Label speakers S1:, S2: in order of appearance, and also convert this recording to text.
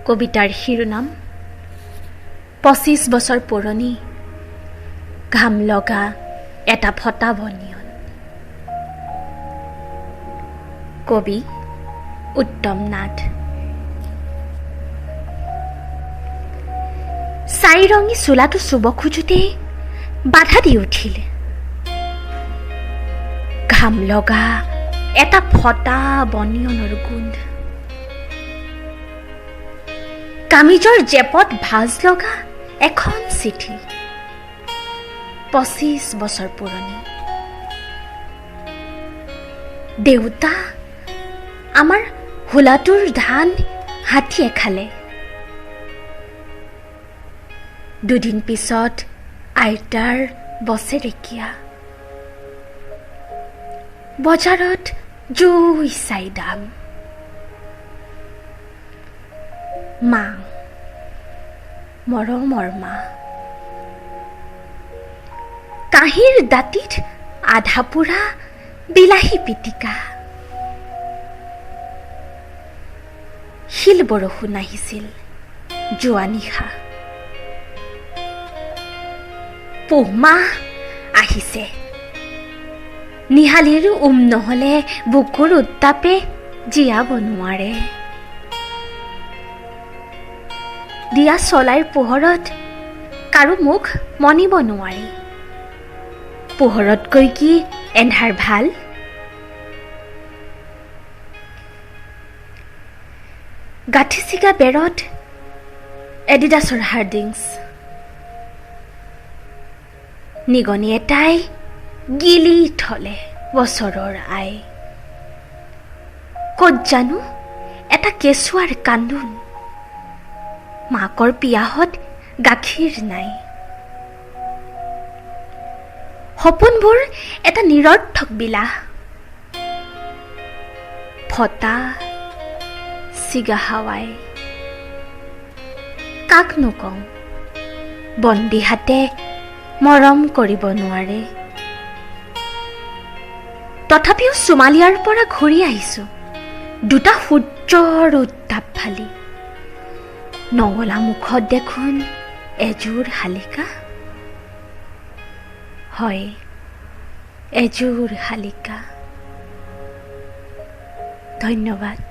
S1: কবিতাৰ শিৰোনাম ২৫ বছৰ পুৰণি ঘাম লগা এটা ফটা বনিয়ন। কবি উত্তম নাথ। চাৰিৰঙী চোলাটো চুব খোজোতেই বাধা দি উঠিল। ঘাম লগা এটা ফটা বনিয়নৰ গোন্ধ। কামিজৰ জেপত ভাজ লগা এখন চিঠি, ২৫ বছৰ পুৰণি। দেউতা আমাৰ হোলাটোৰ ধান হাতীয়ে খালে। দুদিন পিছত আইতাৰ বছেৰেকীয়া। বজাৰত জুই চাই দাম। মা, মৰমৰ মা, কাঁহীৰ দাঁতিত আধা পোৰা বিলাহী পিটিকা। শিল বৰষুণ আহিছিল যোৱা নিশা। পুহ মাহ আহিছে। নিহালিৰ নহলে বুকুৰ উত্তাপে জীয়াব নোৱাৰে। দিয়া চলাইৰ পোহৰত কাৰো মুখ মনিব নোৱাৰি। পোহৰতকৈ কি এন্ধাৰ ভাল? গাঁঠি চিগা বেৰত এডিডাছৰ হাৰ্ডিংছ। নিগনি এটাই গিলি থলে বছৰৰ আই। ক'ত জানো এটা কেঁচুৱাৰ কান্দোন। মাকৰ পিয়াহত গাখীৰ নাই। সপোনবোৰ এটা নিৰৰ্থক বিলাহ। ফটা চিগা হাৱাই। কাকনো কওঁ, বন্দী হাতে মৰম কৰিব নোৱাৰে। তথাপিও সোমালিয়াৰ পৰা ঘূৰি আহিছো দুটা সূৰ্যৰ উত্তাপ ফালি। নঙলা মুখত দেখোন এযোৰ শালিকা। হয়, এযোৰ শালিকা। ধন্যবাদ।